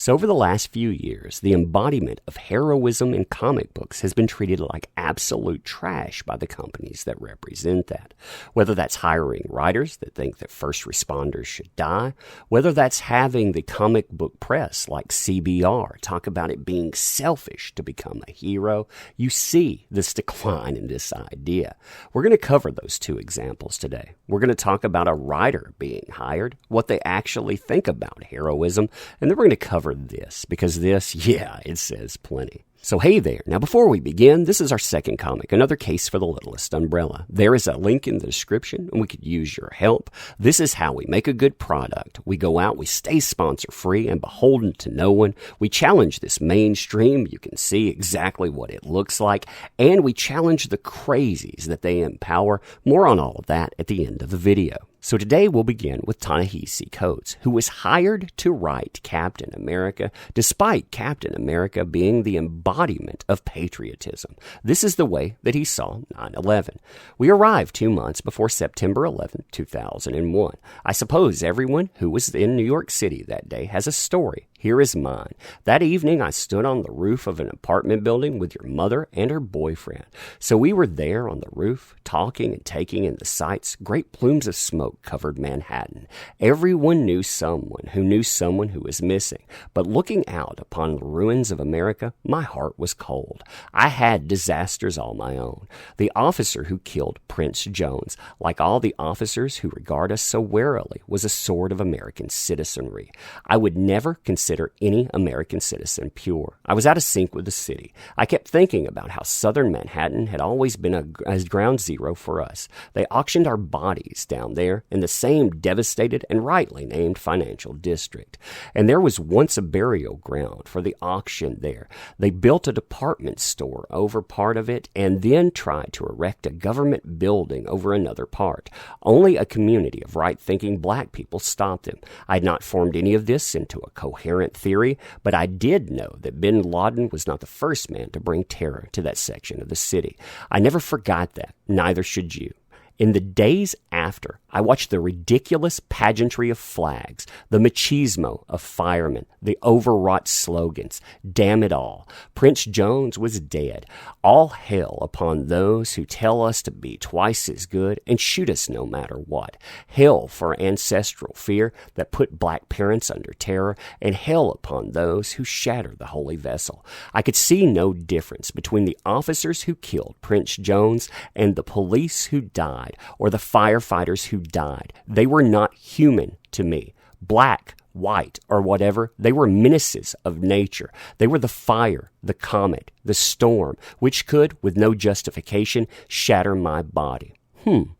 So over the last few years, the embodiment of heroism in comic books has been treated like absolute trash by the companies that represent that. Whether that's hiring writers that think that first responders should die, whether that's having the comic book press like CBR talk about it being selfish to become a hero, you see this decline in this idea. We're going to cover those two examples today. We're going to talk about a writer being hired, what they actually think about heroism, and then we're going to cover this, because this, it says plenty. So hey there. Now before we begin, this is our second comic, Another Case for the Littlest Umbrella. There is a link in the description, and we could use your help. This is how we make a good product. We go out, we stay sponsor-free and beholden to no one. We challenge this mainstream. You can see exactly what it looks like. And we challenge the crazies that they empower. More on all of that at the end of the video. So today we'll begin with Ta-Nehisi Coates, who was hired to write Captain America, despite Captain America being the embodiment of patriotism. This is the way that he saw 9/11. We arrived 2 months before September 11, 2001. I suppose everyone who was in New York City that day has a story. Here is mine. That evening, I stood on the roof of an apartment building with your mother and her boyfriend. So we were there on the roof, talking and taking in the sights. Great plumes of smoke covered Manhattan. Everyone knew someone who was missing. But looking out upon the ruins of America, my heart was cold. I had disasters all my own. The officer who killed Prince Jones, like all the officers who regard us so warily, was a sort of American citizenry. I would never consider any American citizen pure. I was out of sync with the city. I kept thinking about how southern Manhattan had always been as ground zero for us. They auctioned our bodies down there in the same devastated and rightly named financial district. And there was once a burial ground for the auction there. They built a department store over part of it and then tried to erect a government building over another part. Only a community of right-thinking black people stopped them. I had not formed any of this into a coherent theory, but I did know that bin Laden was not the first man to bring terror to that section of the city. I never forgot that, neither should you. In the days after, I watched the ridiculous pageantry of flags, the machismo of firemen, the overwrought slogans. Damn it all. Prince Jones was dead. All hell upon those who tell us to be twice as good and shoot us no matter what. Hell for ancestral fear that put black parents under terror, and hell upon those who shatter the holy vessel. I could see no difference between the officers who killed Prince Jones and the police who died, or the firefighters who died. They were not human to me. Black, white, or whatever, they were menaces of nature. They were the fire, the comet, the storm, which could, with no justification, shatter my body.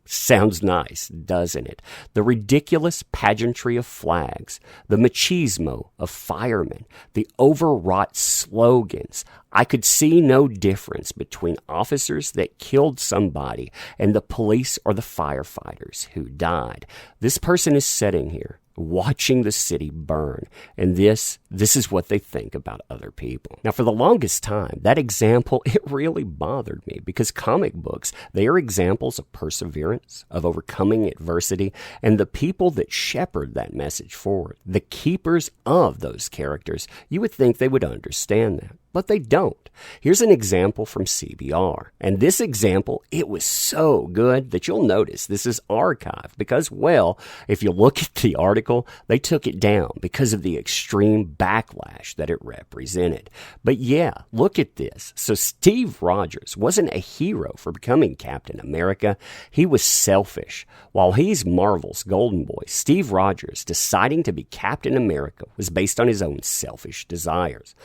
Sounds nice, doesn't it? The ridiculous pageantry of flags, the machismo of firemen, the overwrought slogans. I could see no difference between officers that killed somebody and the police or the firefighters who died. This person is sitting here, watching the city burn, and this is what they think about other people. Now, for the longest time, that example, it really bothered me, because comic books, they are examples of perseverance, of overcoming adversity, and the people that shepherd that message forward, the keepers of those characters, you would think they would understand that. But they don't. Here's an example from CBR. And this example, it was so good that you'll notice this is archived because, well, if you look at the article, they took it down because of the extreme backlash that it represented. But yeah, look at this. So Steve Rogers wasn't a hero for becoming Captain America. He was selfish. While he's Marvel's golden boy, Steve Rogers deciding to be Captain America was based on his own selfish desires.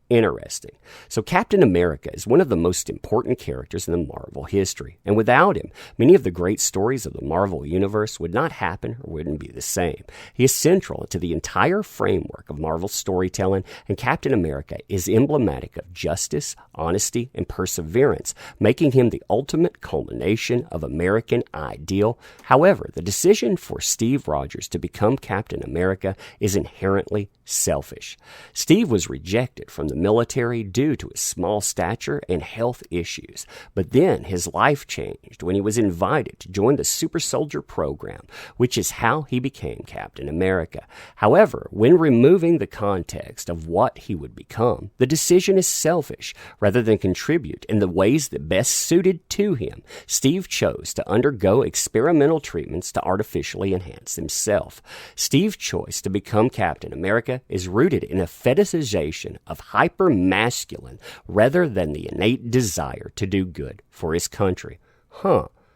Interesting. So Captain America is one of the most important characters in the Marvel history, and without him, many of the great stories of the Marvel Universe would not happen or wouldn't be the same. He is central to the entire framework of Marvel storytelling, and Captain America is emblematic of justice, honesty, and perseverance, making him the ultimate culmination of American ideal. However, the decision for Steve Rogers to become Captain America is inherently selfish. Steve was rejected from the military due to his small stature and health issues. But then his life changed when he was invited to join the Super Soldier program, which is how he became Captain America. However, when removing the context of what he would become, the decision is selfish rather than contribute in the ways that best suited to him. Steve chose to undergo experimental treatments to artificially enhance himself. Steve's choice to become Captain America is rooted in a fetishization of hyper-masculine rather than the innate desire to do good for his country.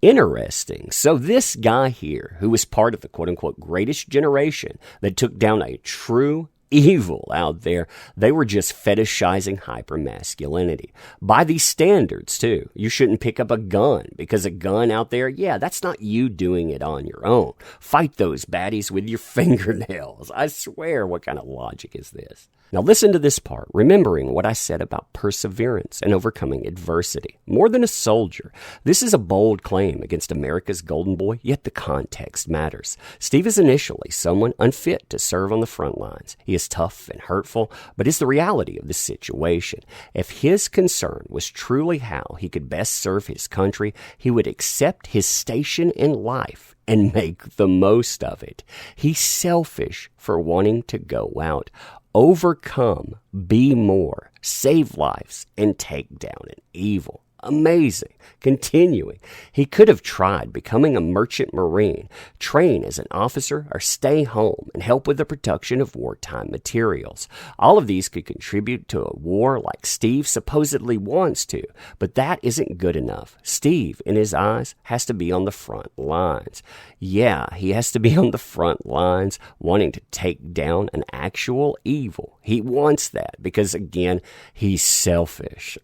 Interesting. So this guy here, who was part of the quote-unquote greatest generation that took down a true evil out there, they were just fetishizing hypermasculinity. By these standards, too, you shouldn't pick up a gun, because a gun out there, that's not you doing it on your own. Fight those baddies with your fingernails. I swear, what kind of logic is this? Now listen to this part, remembering what I said about perseverance and overcoming adversity. More than a soldier, this is a bold claim against America's golden boy, yet the context matters. Steve is initially someone unfit to serve on the front lines. He is tough and hurtful, but is the reality of the situation. If his concern was truly how he could best serve his country, he would accept his station in life and make the most of it. He's selfish for wanting to go out, overcome, be more, save lives, and take down an evil. Amazing. Continuing, he could have tried becoming a merchant marine, train as an officer, or stay home and help with the production of wartime materials. All of these could contribute to a war like Steve supposedly wants to, but that isn't good enough. Steve, in his eyes, has to be on the front lines. Yeah, he has to be on the front lines, wanting to take down an actual evil. He wants that because, again, he's selfish.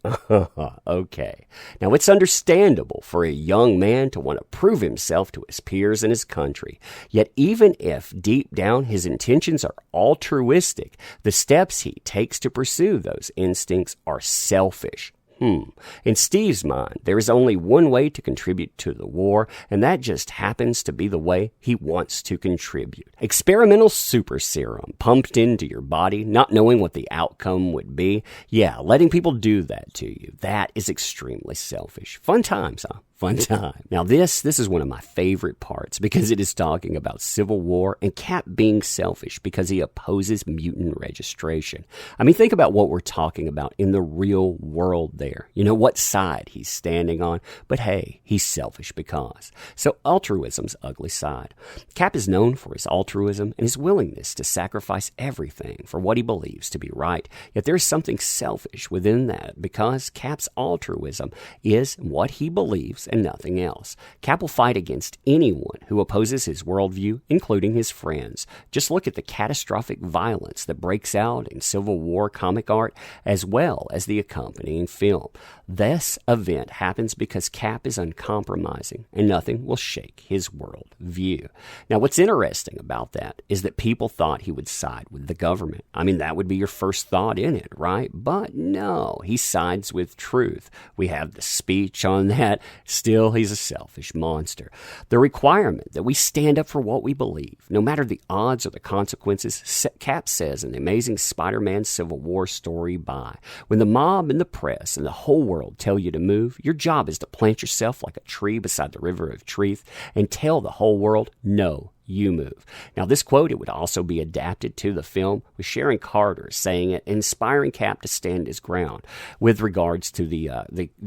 Okay. Now, it's understandable for a young man to want to prove himself to his peers and his country. Yet, even if deep down his intentions are altruistic, the steps he takes to pursue those instincts are selfish. In Steve's mind, there is only one way to contribute to the war, and that just happens to be the way he wants to contribute. Experimental super serum pumped into your body, not knowing what the outcome would be. Yeah, letting people do that to you. That is extremely selfish. Fun times, huh? Fun time. Now this is one of my favorite parts because it is talking about Civil War and Cap being selfish because he opposes mutant registration. I mean, think about what we're talking about in the real world there. You know, what side he's standing on. But hey, he's selfish because. So altruism's ugly side. Cap is known for his altruism and his willingness to sacrifice everything for what he believes to be right. Yet there's something selfish within that because Cap's altruism is what he believes and nothing else. Cap will fight against anyone who opposes his worldview, including his friends. Just look at the catastrophic violence that breaks out in Civil War comic art, as well as the accompanying film. This event happens because Cap is uncompromising, and nothing will shake his world view. Now, what's interesting about that is that people thought he would side with the government. I mean, that would be your first thought in it, right? But no, he sides with truth. We have the speech on that. Still, he's a selfish monster. The requirement that we stand up for what we believe, no matter the odds or the consequences, Cap says in the amazing Spider-Man Civil War story by, when the mob and the press and the whole world tell you to move, your job is to plant yourself like a tree beside the river of truth and tell the whole world, no, you move. Now, this quote, it would also be adapted to the film with Sharon Carter saying it, inspiring Cap to stand his ground with regards to the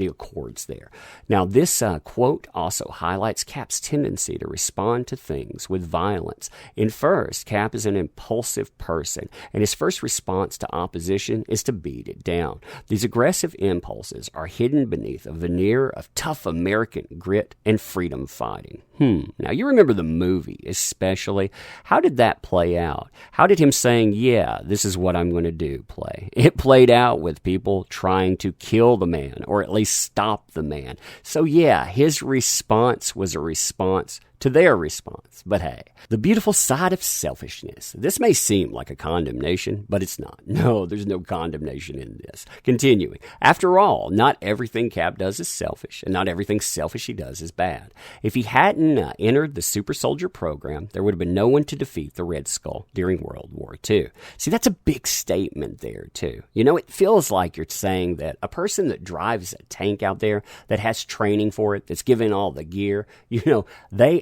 accords there. Now, this quote also highlights Cap's tendency to respond to things with violence. In first, Cap is an impulsive person, and his first response to opposition is to beat it down. These aggressive impulses are hidden beneath a veneer of tough American grit and freedom fighting. Now, you remember the movie, especially. How did that play out? How did him saying, yeah, this is what I'm going to do, play? It played out with people trying to kill the man, or at least stop the man. So, yeah, his response was a response to their response. But hey, the beautiful side of selfishness. This may seem like a condemnation, but it's not. No, there's no condemnation in this. Continuing. After all, not everything Cap does is selfish, and not everything selfish he does is bad. If he hadn't entered the super soldier program, there would have been no one to defeat the Red Skull during World War II. See, that's a big statement there, too. You know, it feels like you're saying that a person that drives a tank out there, that has training for it, that's given all the gear, you know, they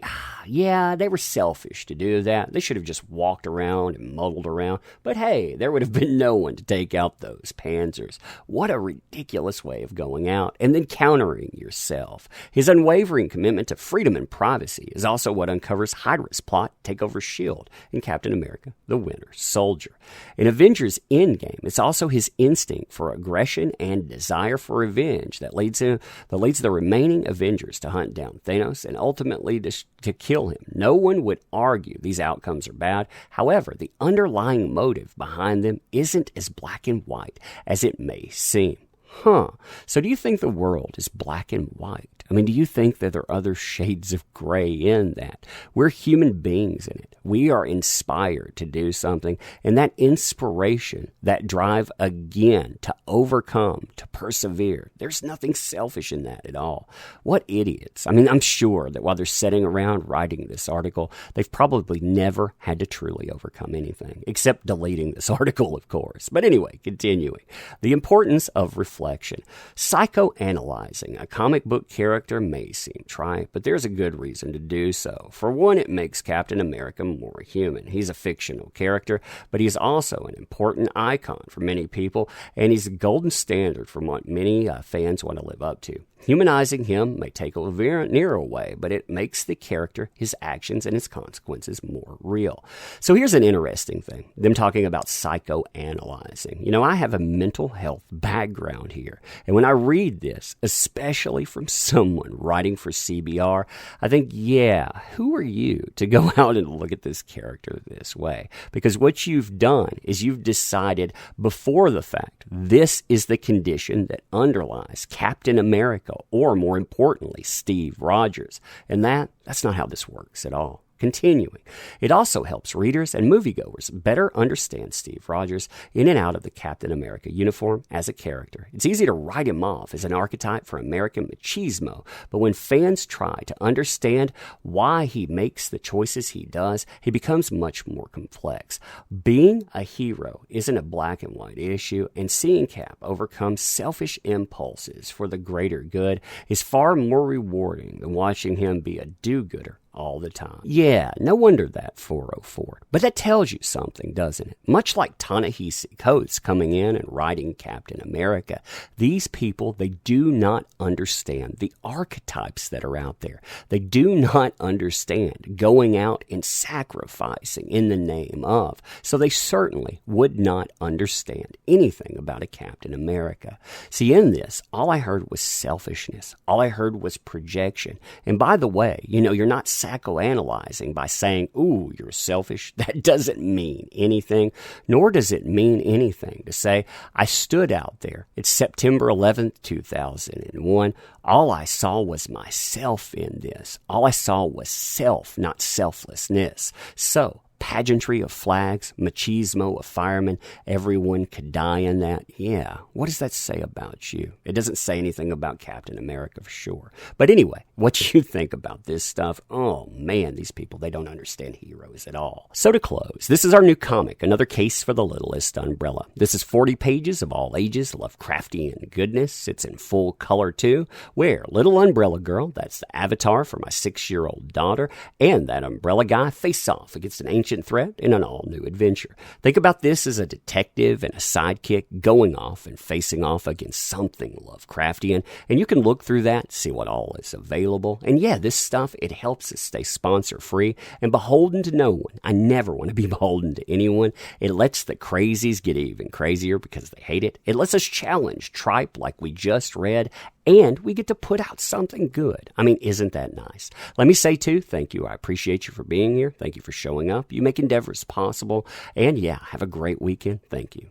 were selfish to do that. They should have just walked around and muddled around. But hey, there would have been no one to take out those panzers. What a ridiculous way of going out and then countering yourself. His unwavering commitment to freedom and privacy is also what uncovers Hydra's plot to take over S.H.I.E.L.D. in Captain America, the Winter Soldier. In Avengers Endgame, it's also his instinct for aggression and desire for revenge that leads the remaining Avengers to hunt down Thanos and ultimately to kill him. No one would argue these outcomes are bad. However, the underlying motive behind them isn't as black and white as it may seem. So do you think the world is black and white? I mean, do you think that there are other shades of gray in that? We're human beings in it. We are inspired to do something, and that inspiration, that drive again to overcome, to persevere, there's nothing selfish in that at all. What idiots. I mean, I'm sure that while they're sitting around writing this article, they've probably never had to truly overcome anything, except deleting this article, of course. But anyway, continuing. The importance of reflection. Psychoanalyzing a comic book character may seem trite, but there's a good reason to do so. For one, it makes Captain America more human. He's a fictional character, but he's also an important icon for many people, and he's a golden standard for what many fans want to live up to. Humanizing him may take a veneer away, but it makes the character, his actions, and his consequences more real. So here's an interesting thing, them talking about psychoanalyzing. You know, I have a mental health background here, and when I read this, especially from someone writing for CBR, I think, yeah, who are you to go out and look at this character this way? Because what you've done is you've decided before the fact, this is the condition that underlies Captain America, or more importantly, Steve Rogers. And that's not how this works at all. Continuing, it also helps readers and moviegoers better understand Steve Rogers in and out of the Captain America uniform as a character. It's easy to write him off as an archetype for American machismo, but when fans try to understand why he makes the choices he does, he becomes much more complex. Being a hero isn't a black and white issue, and seeing Cap overcome selfish impulses for the greater good is far more rewarding than watching him be a do-gooder all the time. Yeah, no wonder that 404. But that tells you something, doesn't it? Much like Ta-Nehisi Coates coming in and writing Captain America, these people, they do not understand the archetypes that are out there. They do not understand going out and sacrificing in the name of. So they certainly would not understand anything about a Captain America. See, in this, all I heard was selfishness. All I heard was projection. And by the way, you know, you're not psychoanalyzing by saying, ooh, you're selfish. That doesn't mean anything, nor does it mean anything to say, I stood out there. It's September 11th, 2001. All I saw was myself in this. All I saw was self, not selflessness. So, pageantry of flags, machismo of firemen, everyone could die in that. Yeah, what does that say about you? It doesn't say anything about Captain America for sure. But anyway, what you think about this stuff, oh man, these people, they don't understand heroes at all. So to close, this is our new comic, Another Case for the Littlest Umbrella. This is 40 pages of all ages, Lovecraftian goodness. It's in full color too, where Little Umbrella Girl, that's the avatar for my 6-year-old daughter, and that umbrella guy face off against an ancient threat in an all-new adventure. Think about this as a detective and a sidekick going off and facing off against something Lovecraftian, and you can look through that, see what all is available. And yeah, this stuff, it helps us stay sponsor-free and beholden to no one. I never want to be beholden to anyone. It lets the crazies get even crazier because they hate it. It lets us challenge tripe like we just read, and we get to put out something good. I mean, isn't that nice? Let me say, too, thank you. I appreciate you for being here. Thank you for showing up. You make endeavors possible. And, yeah, have a great weekend. Thank you.